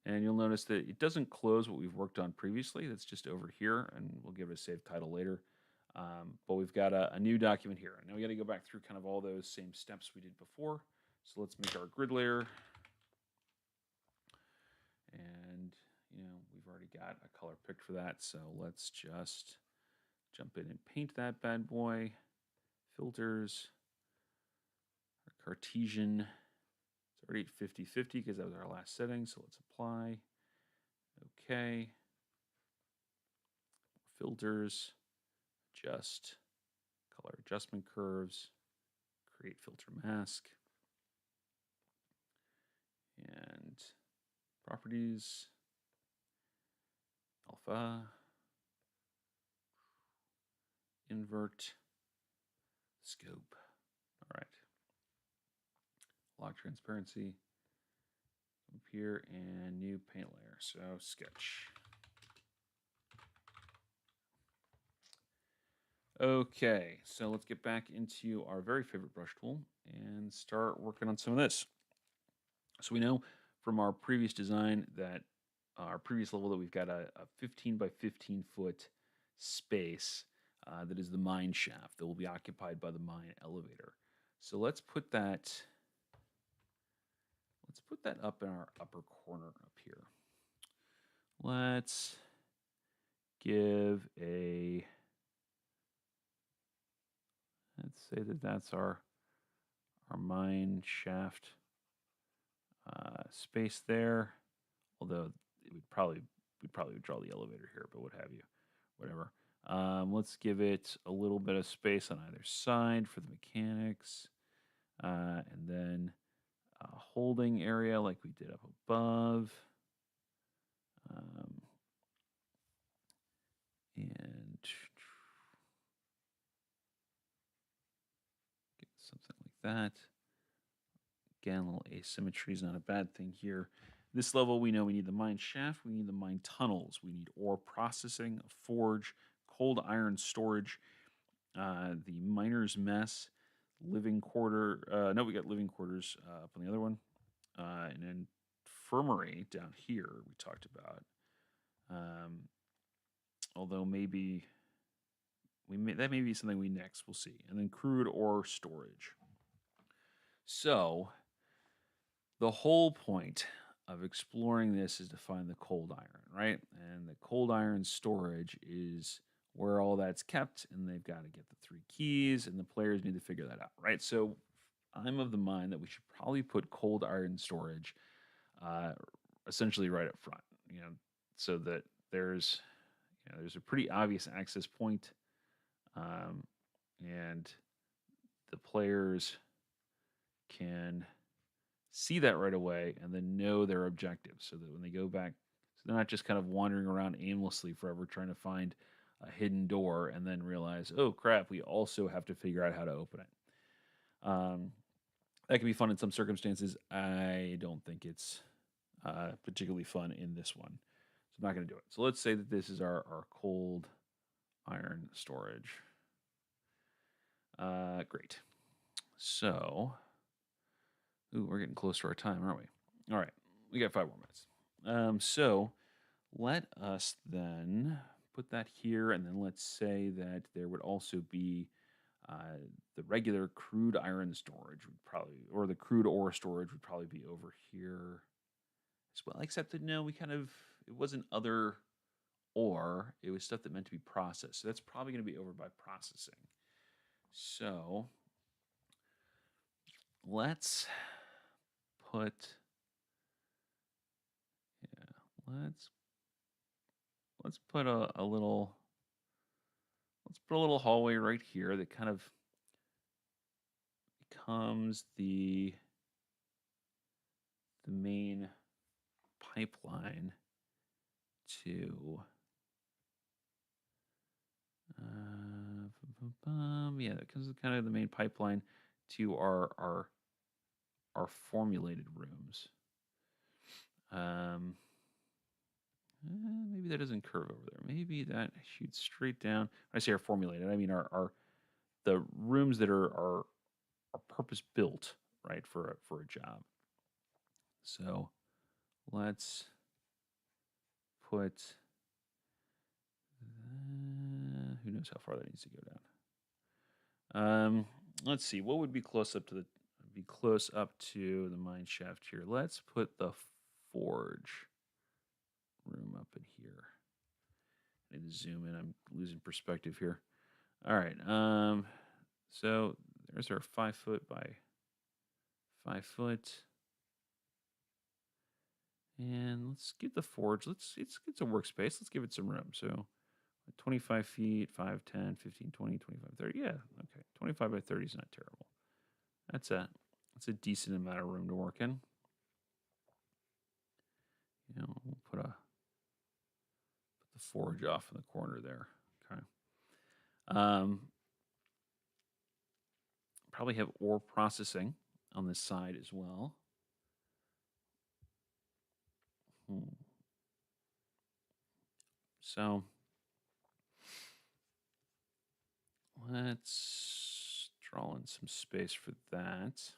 And you'll notice that it doesn't close what we've worked on previously. That's just over here, and we'll give it a save title later. But we've got a new document here. Now we got to go back through kind of all those same steps we did before. So let's make our grid layer. And, we've already got a color picked for that. So let's just jump in and paint that bad boy. Filters. Our Cartesian. It's already 50-50 because that was our last setting. So let's apply. Okay. Filters. Adjust. Color adjustment curves. Create filter mask. And properties. Alpha. Invert. Scope. All right. Lock transparency. Up here and new paint layer. So sketch. Okay, so let's get back into our very favorite brush tool and start working on some of this. So we know from our previous design that our previous level that we've got a 15 by 15 foot space that is the mine shaft that will be occupied by the mine elevator. So let's put that up in our upper corner up here. Let's say that that's our mine shaft space there. Although we'd probably draw the elevator here, but what have you, whatever. Let's give it a little bit of space on either side for the mechanics, and then a holding area like we did up above. And get something like that. Again, a little asymmetry is not a bad thing here. This level, we know we need the mine shaft, we need the mine tunnels, we need ore processing, a forge, cold iron storage, the miner's mess, living quarter. No, we got living quarters up on the other one, and then infirmary down here we talked about. Although maybe that may be something we next will see, and then crude ore storage. So the whole point of exploring this is to find the cold iron, right? And the cold iron storage is where all that's kept, and they've got to get the 3 keys, and the players need to figure that out, right? So I'm of the mind that we should probably put cold iron storage uh, essentially right up front, so that there's a pretty obvious access point, um, and the players can see that right away and then know their objectives so that when they go back, so they're not just kind of wandering around aimlessly forever trying to find a hidden door and then realize, oh crap, we also have to figure out how to open it. That can be fun in some circumstances. I don't think it's particularly fun in this one. So I'm not going to do it. So let's say that this is our cold iron storage. Great. So, ooh, we're getting close to our time, aren't we? All right, we got 5 more minutes. So let us then put that here, and then let's say that there would also be the regular crude iron storage would probably, or the crude ore storage would probably be over here as well. Except that no, it wasn't other ore; it was stuff that meant to be processed. So that's probably going to be over by processing. So let's put, yeah, let's put a little, let's put a little hallway right here that kind of becomes the main pipeline to yeah, that becomes kind of the main pipeline to our formulated rooms. Maybe that doesn't curve over there. Maybe that shoots straight down. When I say our formulated, I mean our the rooms that are purpose built, right, for a job. So let's put who knows how far that needs to go down. Let's see what would be close up to the mine shaft here. Let's put the forge room up in here. I need to zoom in. I'm losing perspective here. All right. So there's our 5 foot by 5 foot. And let's get the forge. Let's get some workspace. Let's give it some room. So 25 feet, 5, 10, 15, 20, 25, 30. Yeah, okay. 25 by 30 is not terrible. That's a decent amount of room to work in. We'll put the forge off in the corner there. Okay. Probably have ore processing on this side as well. So let's draw in some space for that.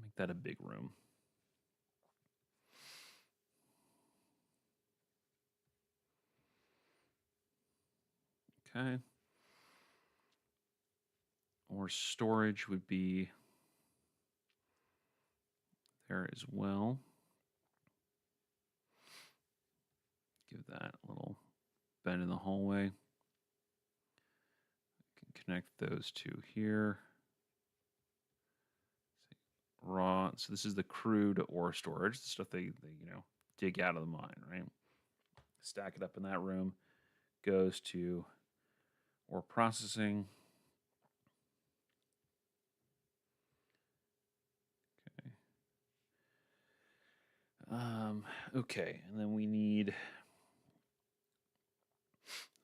Make that a big room. Okay. Or storage would be there as well. Give that a little bend in the hallway. Can connect those two here. Raw. So this is the crude ore storage, the stuff they dig out of the mine, right? Stack it up in that room. Goes to ore processing. Okay, and then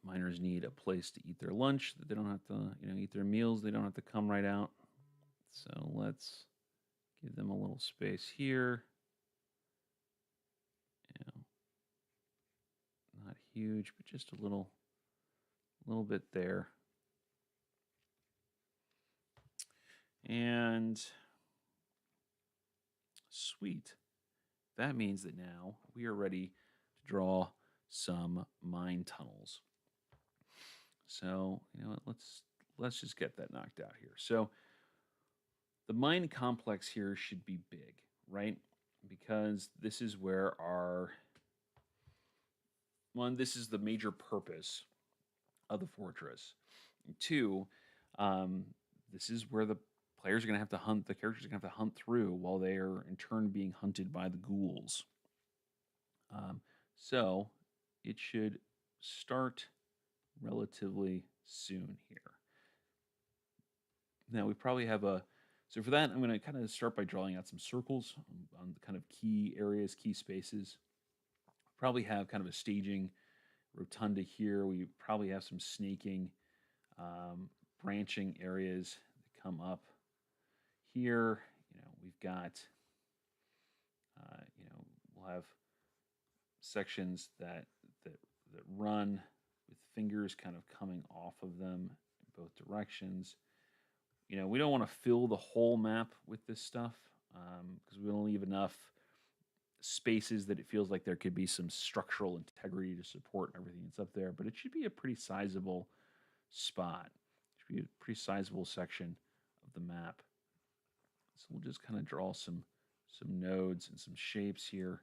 miners need a place to eat their lunch that they don't have to, eat their meals. They don't have to come right out. So let's give them a little space here. Not huge, but just a little bit there. And sweet. That means that now we are ready to draw some mine tunnels. So, let's just get that knocked out here. So, the mine complex here should be big, right? because this is where our one, this is the major purpose of the fortress. And two, um, this is where the players are going to have to hunt, the characters are going to have to hunt through while they are in turn being hunted by the ghouls. So it should start relatively soon here. Now we probably have a, so for that, I'm going to kind of start by drawing out some circles on kind of key areas, key spaces. Probably have kind of a staging rotunda here. We probably have some snaking, branching areas that come up here. We've got, we'll have sections that run with fingers kind of coming off of them in both directions. We don't want to fill the whole map with this stuff because we don't leave enough spaces that it feels like there could be some structural integrity to support everything that's up there. But it should be a pretty sizable spot. It should be a pretty sizable section of the map. So we'll just kind of draw some nodes and some shapes here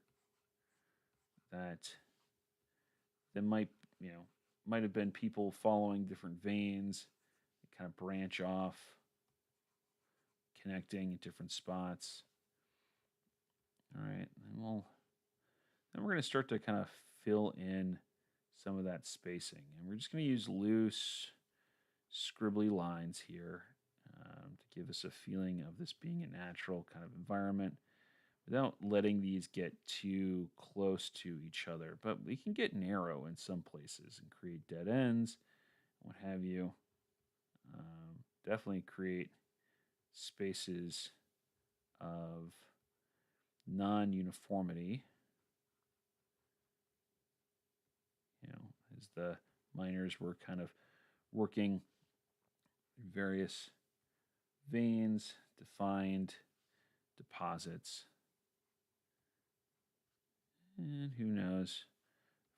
that might might have been people following different veins that kind of branch off, connecting at different spots. All right, and then we're going to start to kind of fill in some of that spacing, and we're just going to use loose, scribbly lines here to give us a feeling of this being a natural kind of environment without letting these get too close to each other. But we can get narrow in some places and create dead ends, what have you. Definitely create spaces of non-uniformity, as the miners were kind of working various veins, defined deposits. And who knows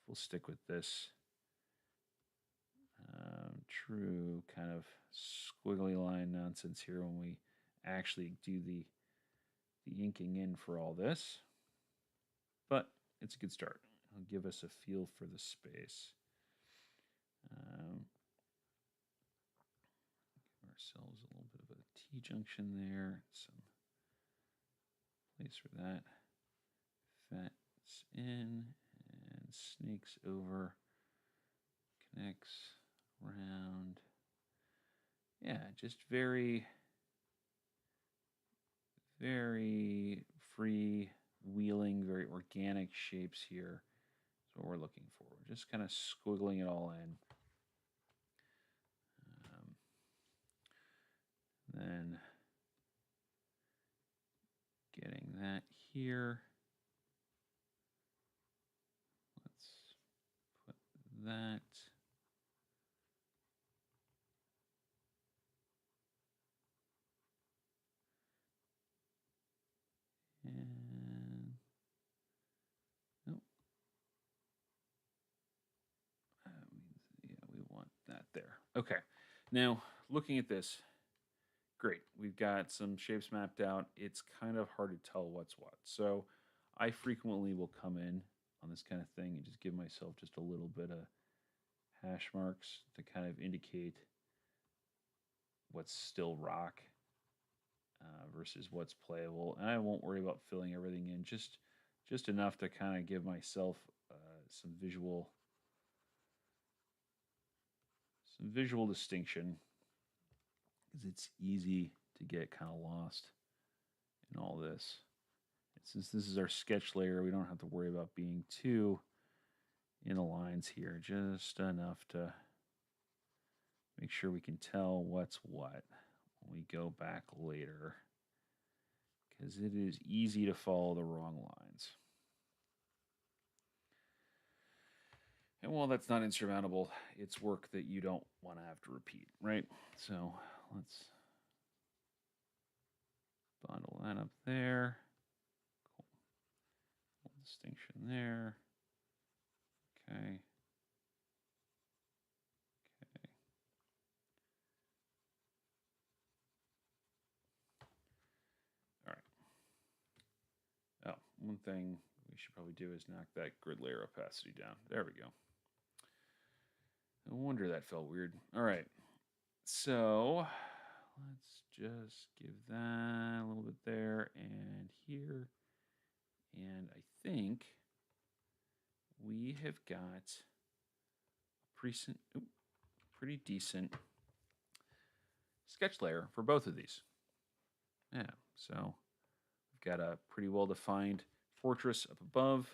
if we'll stick with this true kind of squiggly line nonsense here when we actually do the inking in for all this. But it's a good start. It'll give us a feel for the space. Give ourselves a little bit of a T-junction there, some place for that. Fats in and snakes over, connects around. Yeah, just very, very free wheeling, very organic shapes here. That's what we're looking for. We're just kind of squiggling it all in. Then getting that here. Let's put that. And nope. Yeah, we want that there. Okay. Now, looking at this, great. We've got some shapes mapped out. It's kind of hard to tell what's what. So I frequently will come in on this kind of thing and just give myself just a little bit of hash marks to kind of indicate what's still rock versus what's playable. And I won't worry about filling everything in, just enough to kind of give myself some visual distinction, because it's easy to get kind of lost in all this. And since this is our sketch layer, we don't have to worry about being too in the lines here, just enough to make sure we can tell what's what when we go back later, because it is easy to follow the wrong lines. And while that's not insurmountable, it's work that you don't want to have to repeat, right? So let's bundle that up there. Cool. Little distinction there. Okay. Okay. All right. Oh, one thing we should probably do is knock that grid layer opacity down. There we go. No wonder that felt weird. All right. So let's just give that a little bit there and here. And I think we have got a pretty decent sketch layer for both of these. Yeah, so we've got a pretty well-defined fortress up above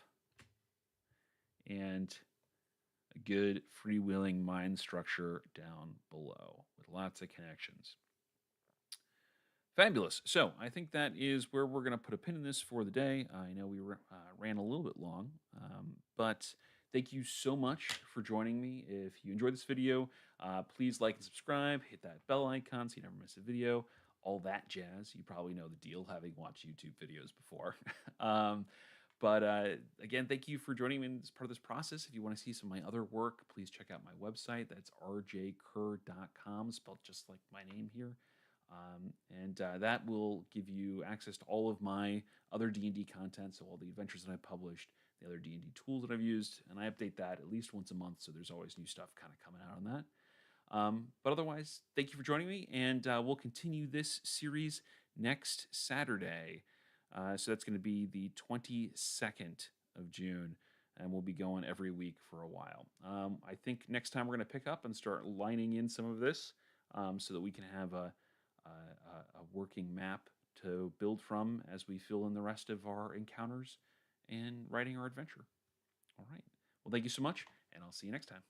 and a good freewheeling mine structure down below with lots of connections. Fabulous. So I think that is where we're going to put a pin in this for the day. I know we ran a little bit long, but thank you so much for joining me. If you enjoyed this video, please like and subscribe. Hit that bell icon so you never miss a video. All that jazz. You probably know the deal, having watched YouTube videos before. But again, thank you for joining me as part of this process. If you want to see some of my other work, please check out my website. That's rjkerr.com, spelled just like my name here. And that will give you access to all of my other D&D content, so all the adventures that I published, the other D&D tools that I've used, and I update that at least once a month, so there's always new stuff kind of coming out on that. But otherwise, thank you for joining me, and we'll continue this series next Saturday. So that's going to be the 22nd of June, and we'll be going every week for a while. I think next time we're going to pick up and start lining in some of this so that we can have a working map to build from as we fill in the rest of our encounters and writing our adventure. All right. Well, thank you so much, and I'll see you next time.